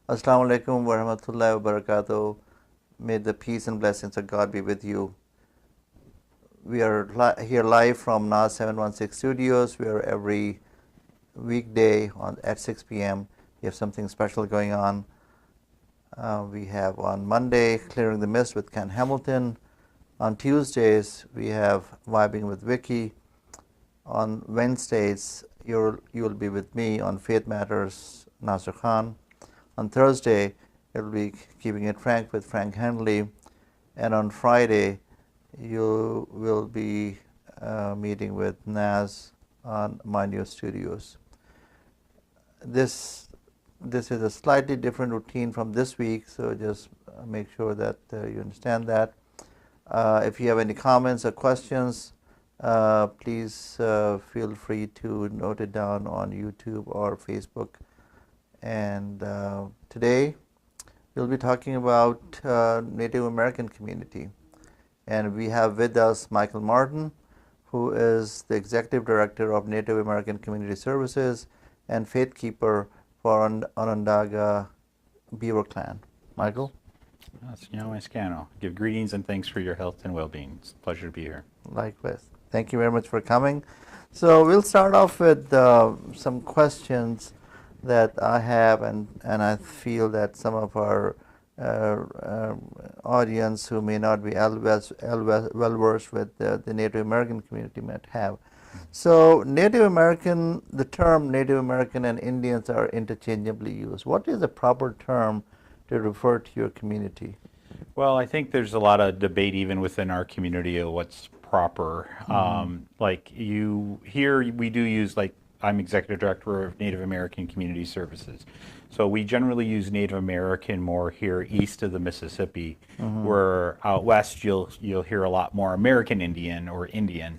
Assalamu alaikum wa rahmatullahi wa barakatuh. May the peace and blessings of God be with you. We are here live from NAS 716 Studios. We are every weekday at 6 p.m. We have something special going on. We have on Monday Clearing the Mist with Ken Hamilton. On Tuesdays we have Vibing with Vicky. On Wednesdays you will be with me on Faith Matters, Nasir Khan. On Thursday it will be Keeping It Frank with Frank Henley. And on Friday you will be meeting with Naz on My New Studios. This is a slightly different routine from this week, so just make sure that you understand that. If you have any comments or questions, please feel free to note it down on YouTube or Facebook. And today we'll be talking about Native American community. And we have with us Michael Martin, who is the Executive Director of Native American Community Services and Faith Keeper for Onondaga Beaver Clan. Michael? Give greetings and thanks for your health and well-being. It's a pleasure to be here. Likewise. Thank you very much for coming. So we'll start off with some questions that I have, and I feel that some of our audience who may not be well versed with the Native American community might have. So Native American, the term Native American and Indians are interchangeably used. What is the proper term to refer to your community? Well, I think there's a lot of debate even within our community of what's proper. Like here we do use, like, I'm Executive Director of Native American Community Services. So we generally use Native American more here east of the Mississippi, where out west you'll hear a lot more American Indian or Indian.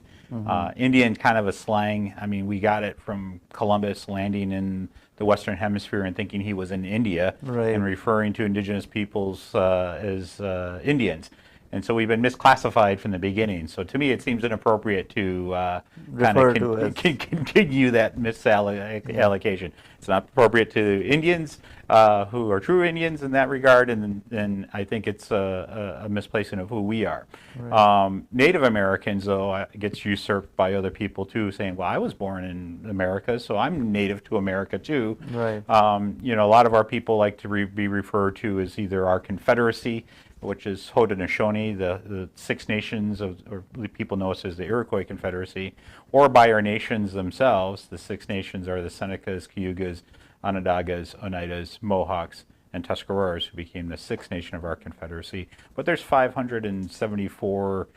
Indian, kind of a slang. I mean, we got it from Columbus landing in the Western Hemisphere and thinking he was in India, Right. and referring to indigenous peoples as Indians. And so we've been misclassified from the beginning. So to me, it seems inappropriate to kind Refer of to as- continue that misallocation. It's not appropriate to Indians who are true Indians in that regard, and I think it's a misplacing of who we are. Right. Native Americans, though, gets usurped by other people too, saying, "Well, I was born in America, so I'm native to America too." Right. A lot of our people like to be referred to as either our Confederacy, which is Haudenosaunee, the Six Nations, or people know us as the Iroquois Confederacy, or by our nations themselves. The Six Nations are the Senecas, Cayugas, Onondagas, Oneidas, Mohawks, and Tuscaroras, who became the Sixth Nation of our Confederacy. But there's 574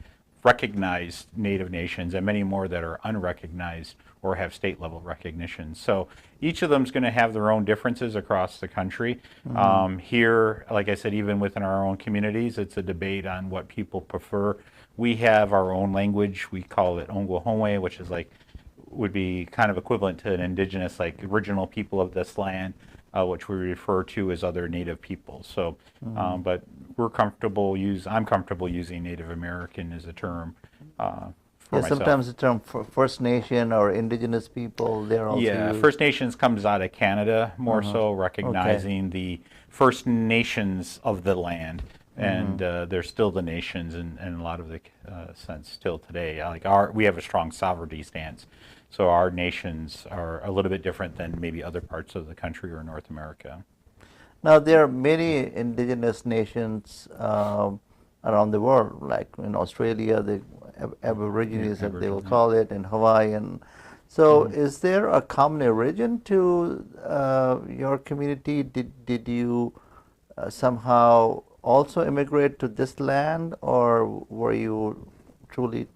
recognized Native nations, and many more that are unrecognized or have state level recognition. So each of them is going to have their own differences across the country. Here, like I said, even within our own communities, it's a debate on what people prefer. We have our own language. We call it Onguahome, which is would be kind of equivalent to an indigenous, like original people of this land, which we refer to as other Native peoples. So, but I'm comfortable using Native American as a term for myself. Sometimes the term First Nation or indigenous people, they're also used. First Nations comes out of Canada more so, recognizing the First Nations of the land. And they're still the nations in a lot of the sense still today. We have a strong sovereignty stance. So our nations are a little bit different than maybe other parts of the country or North America. Now, there are many indigenous nations around the world, like in Australia, the Aborigines, as they will call it, in Hawaii. And so is there a common origin to your community? Did you somehow also immigrate to this land, or were you truly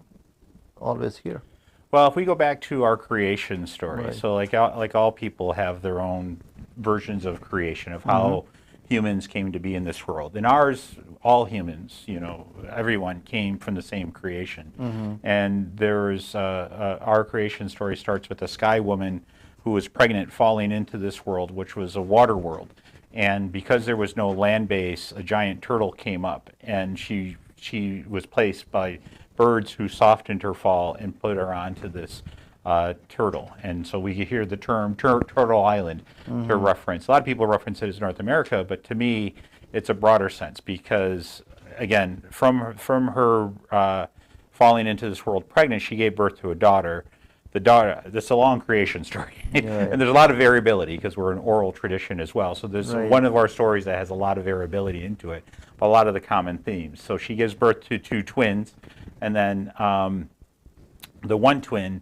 always here? Well, if we go back to our creation story, Right. so like all people have their own versions of creation, of how humans came to be in this world. In ours, all humans, everyone came from the same creation. And there's our creation story starts with a sky woman who was pregnant falling into this world, which was a water world. And because there was no land base, a giant turtle came up, and she was placed by birds who softened her fall and put her onto this turtle. And so we hear the term Turtle Island to reference. A lot of people reference it as North America, but to me, it's a broader sense because, again, from her falling into this world pregnant, she gave birth to a daughter. The daughter, this is a long creation story, Right. and there's a lot of variability because we're an oral tradition as well. So there's Right. one of our stories that has a lot of variability into it, but a lot of the common themes. So she gives birth to two twins, and then the one twin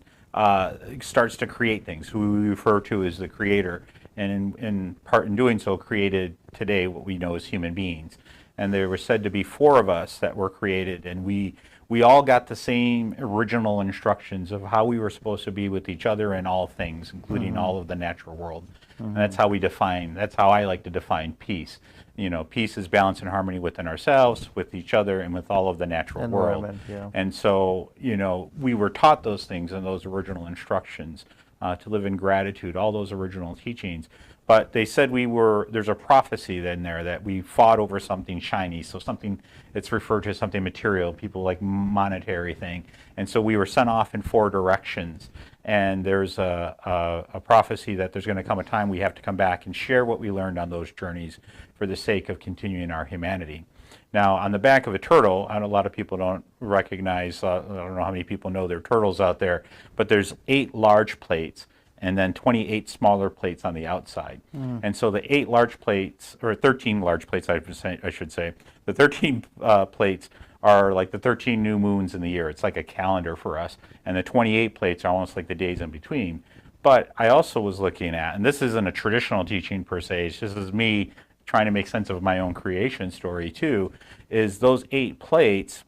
starts to create things, who we refer to as the creator, and in part in doing so created today what we know as human beings. And there were said to be four of us that were created, and we all got the same original instructions of how we were supposed to be with each other in all things, including all of the natural world. And that's how that's how I like to define peace. You know, peace is balance and harmony within ourselves, with each other, and with all of the natural world. Environment, yeah. And so, you know, we were taught those things in those original instructions, to live in gratitude, all those original teachings. But they said there's a prophecy in there that we fought over something shiny, so something, it's referred to as something material, people like monetary thing. And so we were sent off in four directions. And there's a prophecy that there's going to come a time we have to come back and share what we learned on those journeys for the sake of continuing our humanity. Now, on the back of a turtle, a lot of people don't recognize, I don't know how many people know there are turtles out there, but there's 8 large plates and then 28 smaller plates on the outside. And so the 8 large plates, or 13 large plates, I should say, the 13 plates are like the 13 new moons in the year. It's like a calendar for us. And the 28 plates are almost like the days in between. But I also was looking at, and this isn't a traditional teaching per se, it's just as me trying to make sense of my own creation story too, is those 8 plates,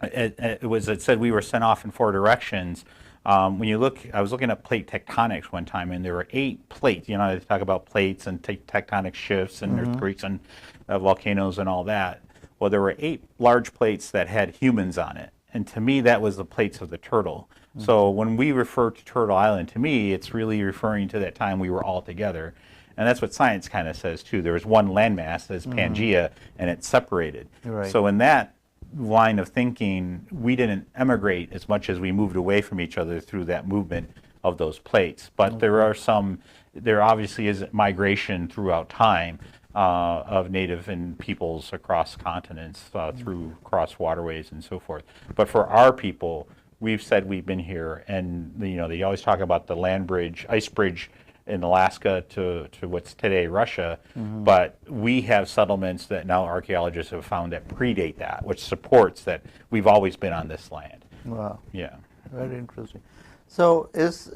it said we were sent off in 4 directions. When you look, I was looking at plate tectonics one time, and there were 8 plates. You know, they talk about plates and tectonic shifts and earthquakes and volcanoes and all that. Well, there were 8 large plates that had humans on it, and to me, that was the plates of the turtle. So when we refer to Turtle Island, to me, it's really referring to that time we were all together. And that's what science kind of says too. There was one landmass, that's Pangea, and it's separated. Right. So in that line of thinking, we didn't emigrate as much as we moved away from each other through that movement of those plates. But there obviously is migration throughout time of native and peoples across continents, through cross waterways and so forth. But for our people, we've said we've been here, and you know, they always talk about the land bridge, ice bridge in Alaska to what's today Russia, but we have settlements that now archaeologists have found that predate that, which supports that we've always been on this land. Wow. Yeah. Very interesting. So is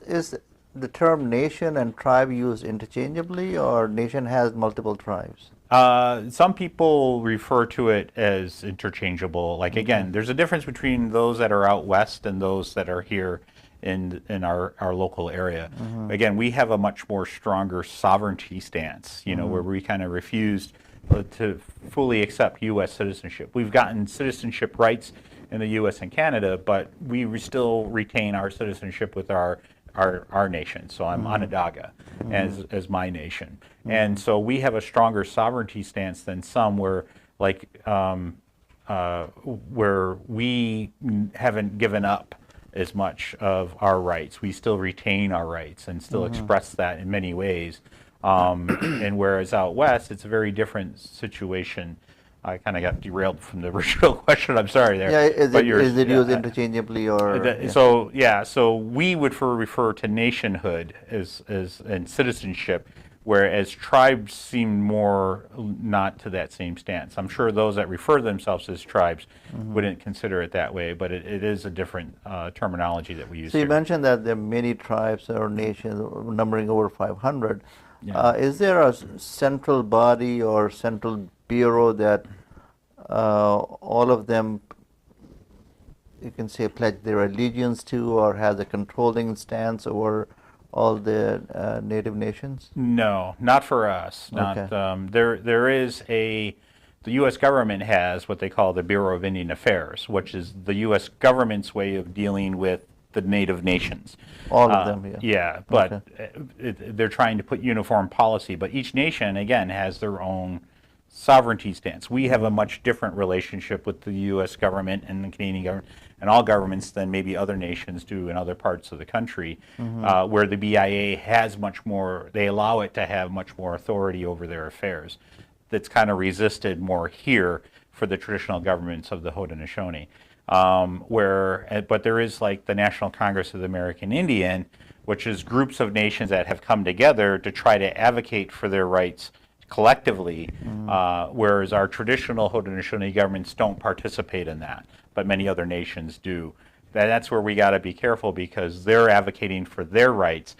the term nation and tribe used interchangeably, or nation has multiple tribes? Some people refer to it as interchangeable. Like, again, there's a difference between those that are out west and those that are here in our local area. Again, we have a much more stronger sovereignty stance, you know, where we kind of refused to fully accept U.S. citizenship. We've gotten citizenship rights in the U.S. and Canada, but we still retain our citizenship with our nation. So I'm Onondaga as my nation. And so we have a stronger sovereignty stance than some where, like, where we haven't given up as much of our rights. We still retain our rights and still express that in many ways. And whereas out west, it's a very different situation. I kind of got derailed from the original question. I'm sorry there. Yeah, is But it used interchangeably, or? So we would refer to nationhood as and citizenship, whereas tribes seem more not to that same stance. I'm sure those that refer to themselves as tribes wouldn't consider it that way, but it is a different terminology that we use. So you here. mentioned that there are many tribes or nations numbering over 500. Yeah. Is there a central body or central bureau that all of them, you can say, pledge their allegiance to, or has a controlling stance over all the native nations? No, not for us. Not Okay. there is the U.S. government has what they call the Bureau of Indian Affairs, which is the U.S. government's way of dealing with the native nations. All of them, yeah. Yeah, but they're trying to put uniform policy. But each nation, again, has their own sovereignty stance. We have a much different relationship with the U.S. government and the Canadian government and all governments than maybe other nations do in other parts of the country, where the BIA has much more, they allow it to have much more authority over their affairs. That's kind of resisted more here for the traditional governments of the Haudenosaunee. But there is like the National Congress of the American Indian, which is groups of nations that have come together to try to advocate for their rights collectively, whereas our traditional Haudenosaunee governments don't participate in that, but many other nations do. That's where we got to be careful, because they're advocating for their rights,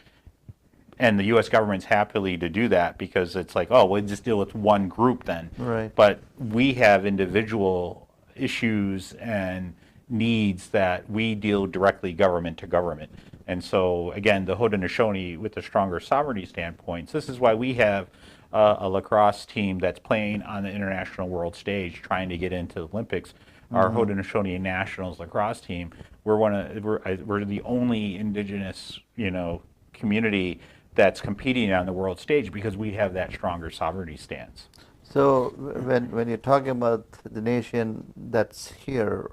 and the U.S. government's happily to do that, because it's like, oh, we'll just deal with one group then. Right. But we have individual issues and needs that we deal directly government to government. And so, again, the Haudenosaunee, with the stronger sovereignty standpoints, this is why we have a lacrosse team that's playing on the international world stage, trying to get into the Olympics. Our Haudenosaunee Nationals lacrosse team, we're the only indigenous, community that's competing on the world stage, because we have that stronger sovereignty stance. So when you're talking about the nation that's here,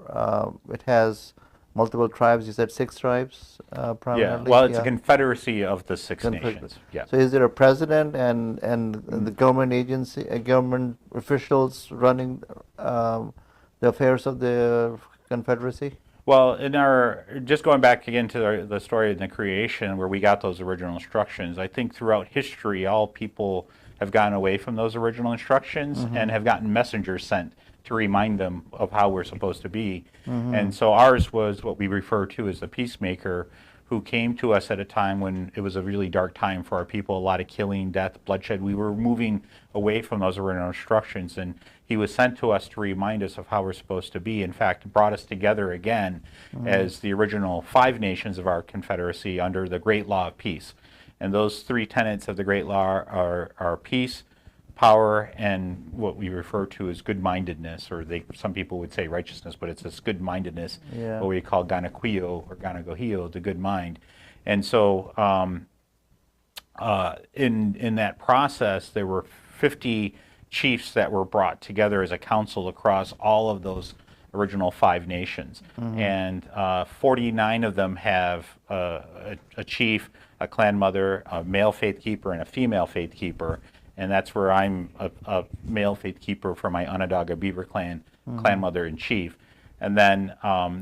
it has multiple tribes. You said 6 tribes primarily? Yeah, well, it's a confederacy of the 6 nations. Yeah. So is there a president and the government agency, government officials running the affairs of the confederacy? Well, just going back again to the story of the creation, where we got those original instructions, I think throughout history, all people have gone away from those original instructions and have gotten messengers sent to remind them of how we're supposed to be. And so ours was what we refer to as the peacemaker, who came to us at a time when it was a really dark time for our people, a lot of killing, death, bloodshed. We were moving away from those original instructions, and he was sent to us to remind us of how we're supposed to be. In fact, brought us together again as the original 5 nations of our confederacy under the Great Law of Peace. And those 3 tenets of the Great Law are peace, power, and what we refer to as good-mindedness, or some people would say righteousness, but it's this good-mindedness, what we call ganaquio or ganagohio, the good mind. And so in that process, there were 50 chiefs that were brought together as a council across all of those original 5 nations. And 49 of them have a chief, a clan mother, a male faith keeper, and a female faith keeper. And that's where I'm a male faith keeper for my Onondaga Beaver clan, clan mother and chief. And then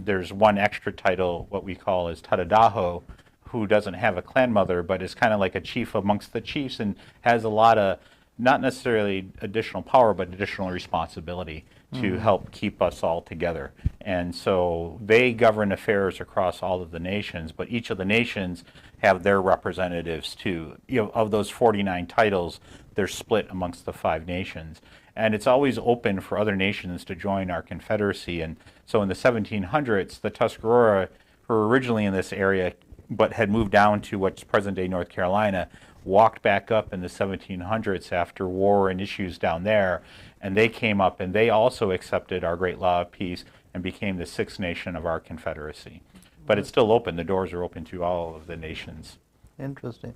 there's one extra title, what we call as Tadadaho, who doesn't have a clan mother, but is kind of like a chief amongst the chiefs and has a lot of, not necessarily additional power, but additional responsibility to help keep us all together. And so they govern affairs across all of the nations, but each of the nations have their representatives too. Of those 49 titles, they're split amongst the 5 nations. And it's always open for other nations to join our confederacy. And so in the 1700s, the Tuscarora, who were originally in this area, but had moved down to what's present-day North Carolina, walked back up in the 1700s after war and issues down there, and they came up and they also accepted our Great Law of Peace and became the 6th nation of our confederacy. But it's still open. The doors are open to all of the nations. Interesting.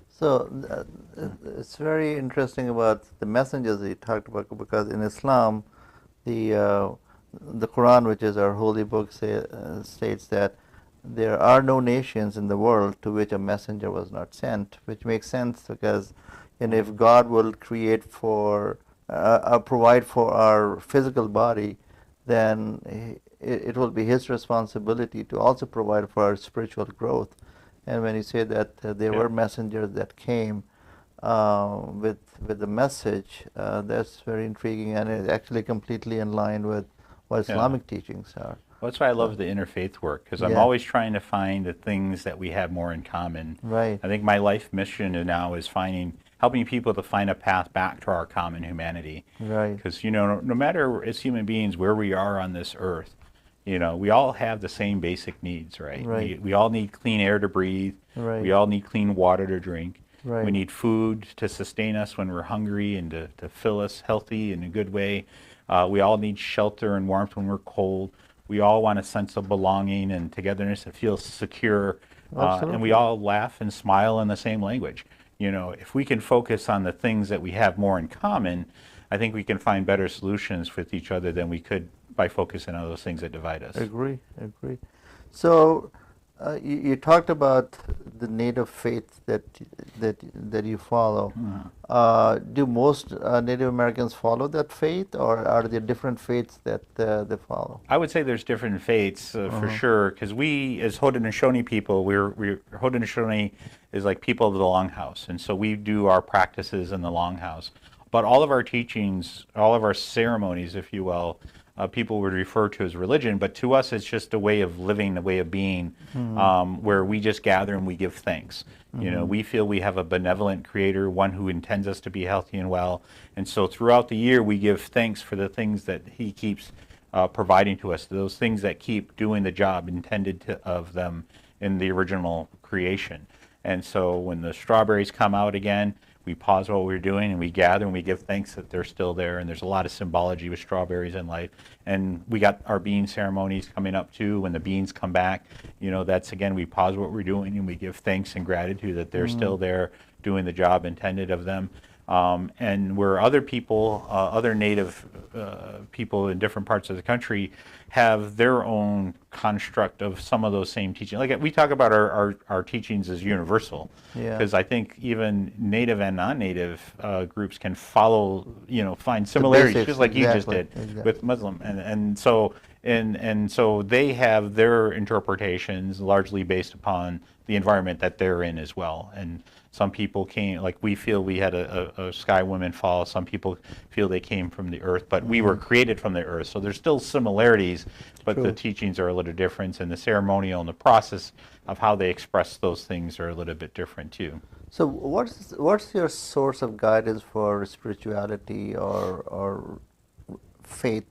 So it's very interesting about the messengers that you talked about, because in Islam, the Quran, which is our holy book, states that there are no nations in the world to which a messenger was not sent, which makes sense, because if God will create provide for our physical body, then it will be His responsibility to also provide for our spiritual growth. And when you say that there were messengers that came with the message, that's very intriguing, and it's actually completely in line with what Islamic teachings are. Well, that's why I love the interfaith work, because I'm always trying to find the things that we have more in common. Right. I think my life mission now is helping people to find a path back to our common humanity. Right. Because, no matter as human beings where we are on this earth, we all have the same basic needs, right? Right. We all need clean air to breathe. Right. We all need clean water to drink. Right. We need food to sustain us when we're hungry and to fill us healthy in a good way. We all need shelter and warmth when we're cold. We all want a sense of belonging and togetherness that feels secure. And we all laugh and smile in the same language. If we can focus on the things that we have more in common, I think we can find better solutions with each other than we could by focusing on those things that divide us. Agree, agree. So you talked about the native faith that you follow. Do most Native Americans follow that faith, or are there different faiths that they follow? I would say there's different faiths for sure, because we, as Haudenosaunee people, Haudenosaunee is like people of the Longhouse, and so we do our practices in the Longhouse. But all of our teachings, all of our ceremonies, if you will, people would refer to as religion, but to us it's just a way of living, a way of being, where we just gather and we give thanks. You know, we feel we have a benevolent creator, one who intends us to be healthy and well, and so throughout the year we give thanks for the things that he keeps providing to us, those things that keep doing the job intended of them in the original creation. And so when the strawberries come out again, we pause what we're doing and we gather and we give thanks that they're still there. And there's a lot of symbology with strawberries in life. And we got our bean ceremonies coming up too. When the beans come back, you know, that's again, we pause what we're doing and we give thanks and gratitude that they're still there doing the job intended of them. And where other people, other native people in different parts of the country have their own construct of some of those same teachings. Like we talk about our teachings as universal, because I think even native and non-native groups can follow, you know, find similarities, basics, just like you just did exactly. with Muslim. And so they have their interpretations largely based upon the environment that they're in as well. And some people came, like we feel we had a sky woman fall. Some people feel they came from the earth, but we were created from the earth. So there's still similarities, but the teachings are a little different, and the ceremonial and the process of how they express those things are a little bit different too. So what's your source of guidance for spirituality or faith?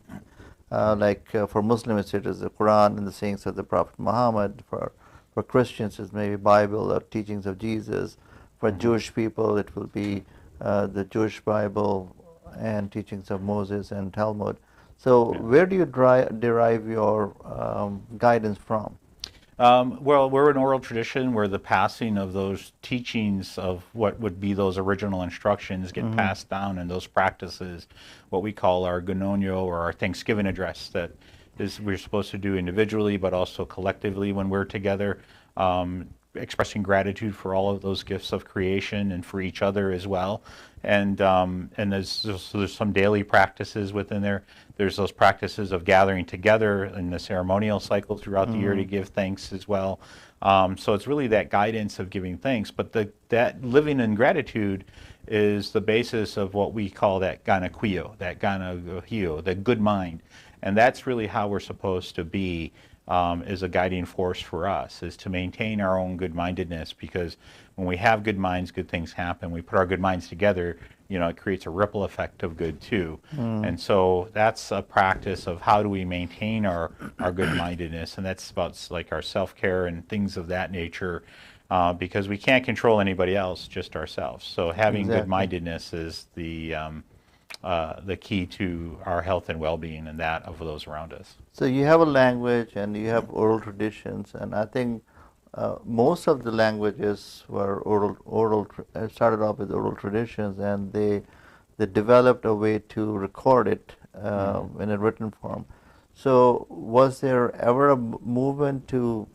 For Muslims, it is the Quran and the sayings of the Prophet Muhammad. For Christians, it's maybe Bible or teachings of Jesus. For Jewish people, it will be the Jewish Bible and teachings of Moses and Talmud. So where do you derive your guidance from? Well, we're an oral tradition where the passing of those teachings of what would be those original instructions get passed down, and those practices, what we call our Gononyo or our Thanksgiving address, that is we're supposed to do individually but also collectively when we're together, expressing gratitude for all of those gifts of creation and for each other as well. And there's some daily practices within there. There's those practices of gathering together in the ceremonial cycle throughout the year to give thanks as well. So it's really that guidance of giving thanks. But that living in gratitude is the basis of what we call that ganakuyo, that ganahio, the good mind. And that's really how we're supposed to be. Is a guiding force for us, is to maintain our own good-mindedness, because when we have good minds, good things happen. We put our good minds together, you know, it creates a ripple effect of good too. And so that's a practice of how do we maintain our good-mindedness, and that's about like our self-care and things of that nature, because we can't control anybody else, just ourselves. So having good-mindedness is the key to our health and well-being and that of those around us. So you have a language and you have oral traditions, and I think most of the languages were started off with oral traditions, and they developed a way to record it in a written form. So was there ever a movement to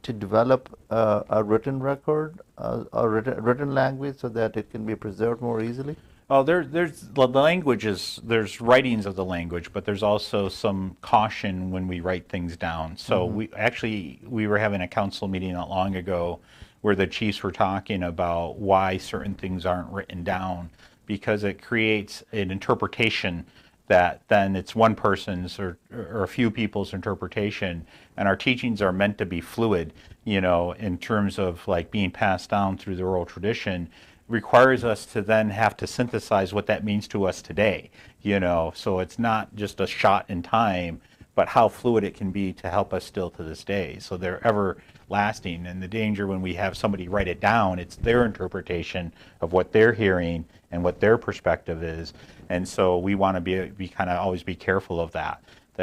develop a written record, a written language, so that it can be preserved more easily? Oh, there's the languages, there's writings of the language, but there's also some caution when we write things down. So we were having a council meeting not long ago where the chiefs were talking about why certain things aren't written down, because it creates an interpretation that then it's one person's or a few people's interpretation, and our teachings are meant to be fluid, you know, in terms of like being passed down through the oral tradition. Requires us to then have to synthesize what that means to us today, you know, so it's not just a shot in time, but how fluid it can be to help us still to this day. So they're everlasting, and the danger when we have somebody write it down, it's their interpretation of what they're hearing and what their perspective is. And so we want to be kind of always be careful of that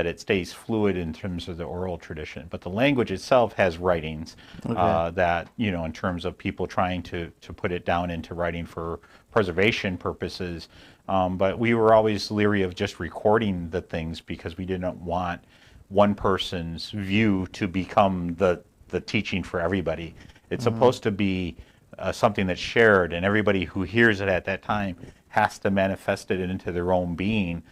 it stays fluid in terms of the oral tradition. But the language itself has writings that, you know, in terms of people trying to put it down into writing for preservation purposes. But we were always leery of just recording the things because we didn't want one person's view to become the teaching for everybody. It's supposed to be something that's shared, and everybody who hears it at that time has to manifest it into their own being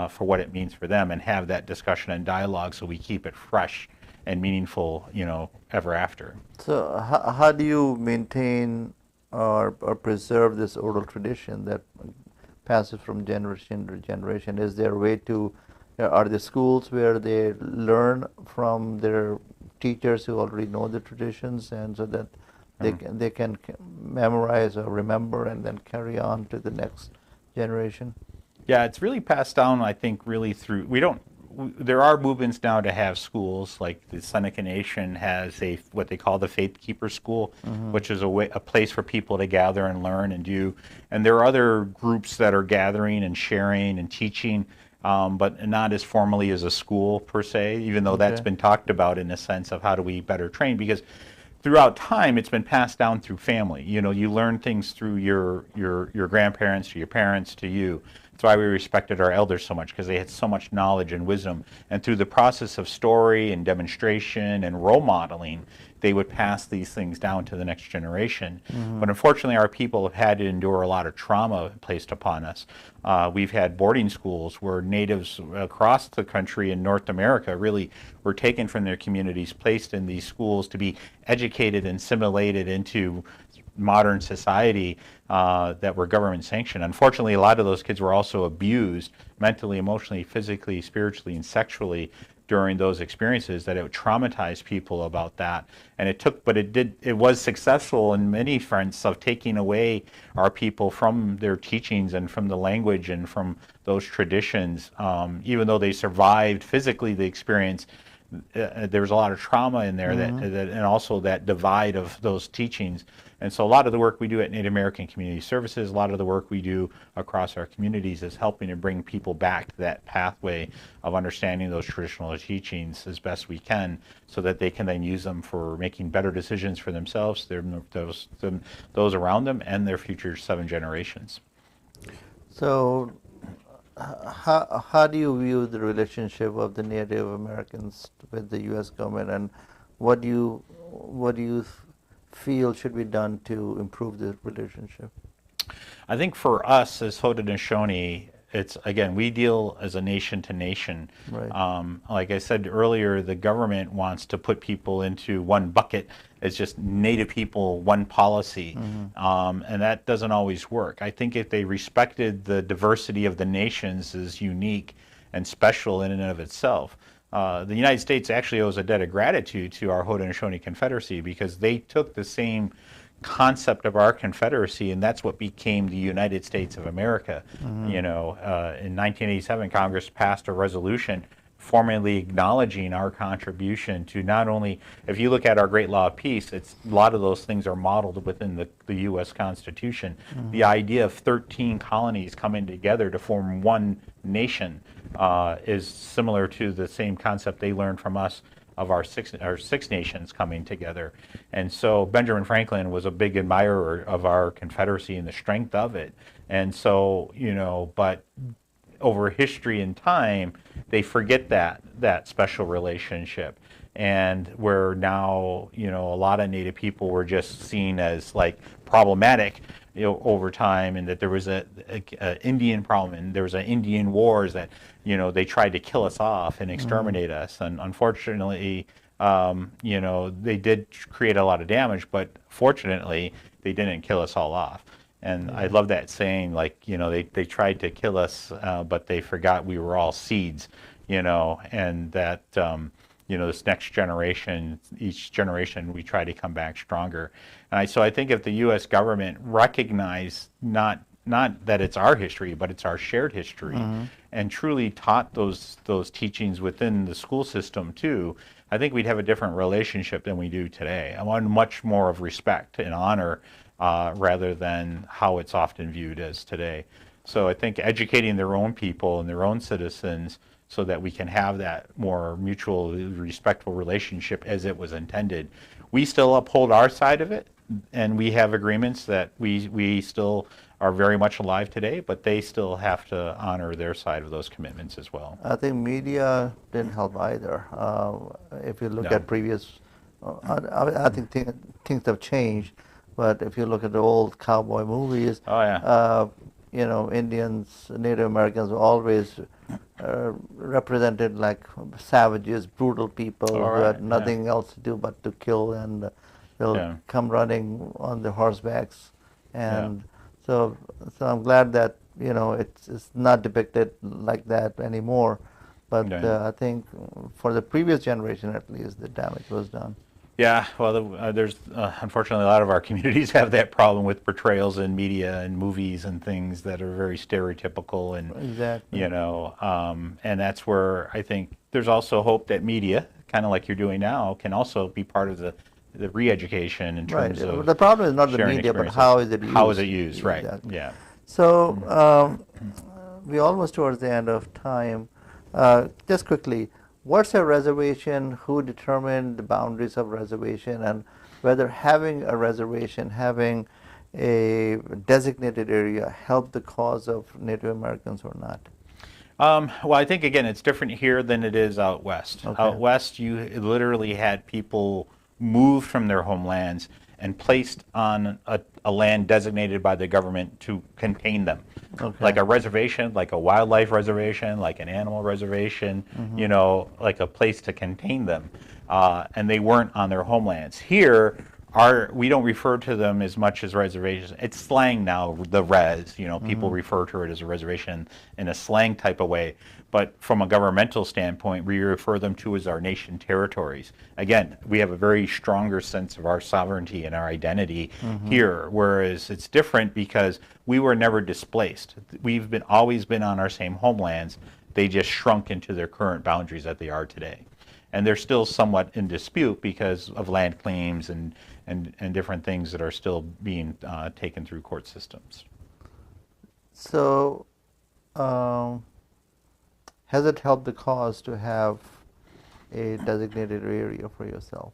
for what it means for them, and have that discussion and dialogue so we keep it fresh and meaningful, ever after. So how do you maintain or preserve this oral tradition that passes from generation to generation? Is there a way to, are there schools where they learn from their teachers who already know the traditions, and so that they can memorize or remember and then carry on to the next generation? Yeah, it's really passed down, I think, really through, there are movements now to have schools, like the Seneca Nation has what they call the Faith Keeper School, which is a place for people to gather and learn and do. And there are other groups that are gathering and sharing and teaching, but not as formally as a school per se, even though that's been talked about in the sense of how do we better train, because throughout time it's been passed down through family. You learn things through your grandparents, to your parents, to you. That's why we respected our elders so much, because they had so much knowledge and wisdom. And through the process of story and demonstration and role modeling, they would pass these things down to the next generation. But unfortunately, our people have had to endure a lot of trauma placed upon us. We've had boarding schools where natives across the country in North America really were taken from their communities, placed in these schools to be educated and assimilated into modern society that were government sanctioned. Unfortunately, a lot of those kids were also abused mentally, emotionally, physically, spiritually, and sexually during those experiences, that it would traumatize people about that. And it was successful in many fronts of taking away our people from their teachings and from the language and from those traditions. Even though they survived physically the experience, there was a lot of trauma in there, and also that divide of those teachings. And so a lot of the work we do at Native American Community Services, a lot of the work we do across our communities is helping to bring people back to that pathway of understanding those traditional teachings as best we can, so that they can then use them for making better decisions for themselves, those around them, and their future 7 generations. So how do you view the relationship of the Native Americans with the U.S. government, and what do you feel should be done to improve the relationship? I think for us as Haudenosaunee, it's, again, we deal as a nation to nation. Right. Like I said earlier, the government wants to put people into one bucket. It's just Native people, one policy, and that doesn't always work. I think if they respected the diversity of the nations as unique and special in and of itself, the United States actually owes a debt of gratitude to our Haudenosaunee Confederacy, because they took the same concept of our confederacy, and that's what became the United States of America. In 1987, Congress passed a resolution formally acknowledging our contribution to not only, if you look at our Great Law of Peace, a lot of those things are modeled within the U.S. Constitution. The idea of 13 colonies coming together to form one nation is similar to the same concept they learned from us of our six nations coming together. And so Benjamin Franklin was a big admirer of our Confederacy and the strength of it. And so, but over history and time, they forget that special relationship. And where now, a lot of Native people were just seen as like problematic, over time, and that there was a Indian problem, and there was an Indian wars that, they tried to kill us off and exterminate us. And unfortunately, they did create a lot of damage, but fortunately, they didn't kill us all off. And I love that saying, like, they tried to kill us, but they forgot we were all seeds, and that, this next generation, each generation, we try to come back stronger. And so I think if the U.S. government recognized not that it's our history, but it's our shared history, and truly taught those teachings within the school system too, I think we'd have a different relationship than we do today. I want much more of respect and honor rather than how it's often viewed as today. So I think educating their own people and their own citizens so that we can have that more mutual, respectful relationship as it was intended. We still uphold our side of it, and we have agreements that we still are very much alive today, but they still have to honor their side of those commitments as well. I think media didn't help either. If you look No. at previous, I think things have changed, but if you look at the old cowboy movies, Oh, yeah. Indians, Native Americans were always represented like savages, brutal people All who right, had nothing else to do but to kill, and they'll Yeah. come running on their horsebacks. Yeah. And so I'm glad that it's not depicted like that anymore. But Right. I think for the previous generation, at least, the damage was done. Yeah, well, there's unfortunately a lot of our communities have that problem with portrayals in media and movies and things that are very stereotypical, and Exactly. and that's where I think there's also hope that media, kind of like you're doing now, can also be part of the re-education in Right. terms of The problem is not the sharing media, but experiences. how is it used? How is it used? Right. Exactly. Yeah. So we're almost towards the end of time. Just quickly, what's a reservation? Who determined the boundaries of reservation, and whether having a reservation, having a designated area, helped the cause of Native Americans or not? Well, I think again, it's different here than it is out west. Okay. Out west, you literally had people moved from their homelands and placed on a land designated by the government to contain them. Okay. Like a reservation, like a wildlife reservation, like an animal reservation, like a place to contain them. And they weren't on their homelands. Here, we don't refer to them as much as reservations. It's slang now, the res, people refer to it as a reservation in a slang type of way. But from a governmental standpoint, we refer them to as our nation territories. Again, we have a very stronger sense of our sovereignty and our identity here, whereas it's different because we were never displaced. We've always been on our same homelands. They just shrunk into their current boundaries that they are today. And they're still somewhat in dispute because of land claims and different things that are still being taken through court systems. So, has it helped the cause to have a designated area for yourself?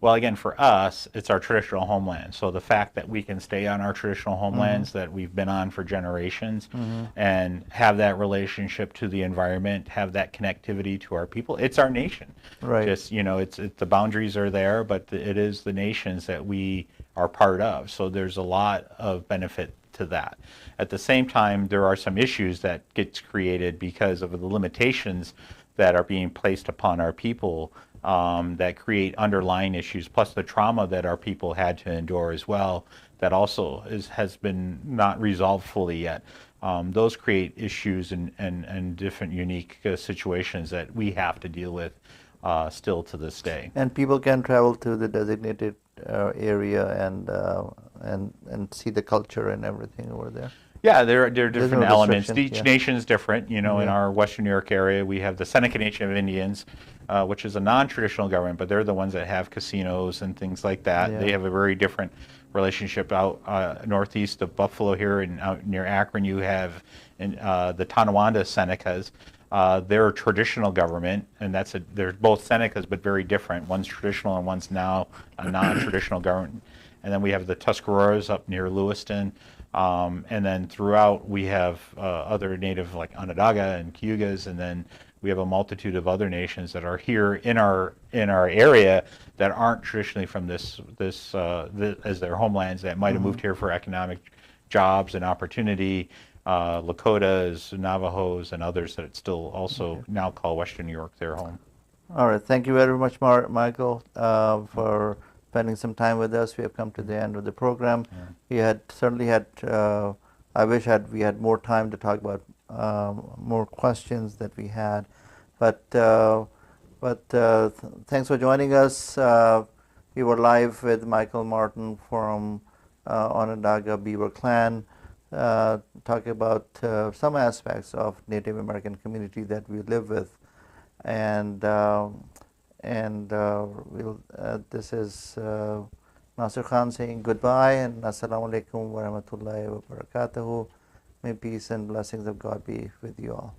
Well, again, for us, it's our traditional homeland. So the fact that we can stay on our traditional homelands that we've been on for generations and have that relationship to the environment, have that connectivity to our people, it's our nation. Right. Just, it's the boundaries are there, but it is the nations that we are part of. So there's a lot of benefit to that. At the same time, there are some issues that gets created because of the limitations that are being placed upon our people that create underlying issues, plus the trauma that our people had to endure as well, that also has been not resolved fully yet. Those create issues and different unique situations that we have to deal with still to this day. And people can travel to the designated area and see the culture and everything over there. Yeah, there are different no elements. restriction, Each yeah. nation's different. In our Western New York area, we have the Seneca Nation of Indians, which is a non-traditional government, but they're the ones that have casinos and things like that. Yeah. They have a very different relationship out northeast of Buffalo here, and out near Akron you have the Tonawanda Senecas. They're a traditional government, and they're both Senecas, but very different. One's traditional and one's now a non-traditional government. And then we have the Tuscaroras up near Lewiston. And then throughout we have other native like Onondaga and Cayugas, and then we have a multitude of other nations that are here in our area that aren't traditionally from this as their homelands, that might have moved here for economic jobs and opportunity. Lakotas, Navajos, and others that still also now call Western New York their home. All right. Thank you very much, Michael, for spending some time with us. We have come to the end of the program. We had certainly had. I wish we had more time to talk about more questions that we had, but thanks for joining us. We were live with Michael Martin from Onondaga Beaver Clan, talking about some aspects of Native American community that we live with, and this is Nasir Khan saying goodbye, and Assalamu alaikum wa rahmatullahi wa barakatuhu. May peace and blessings of God be with you all.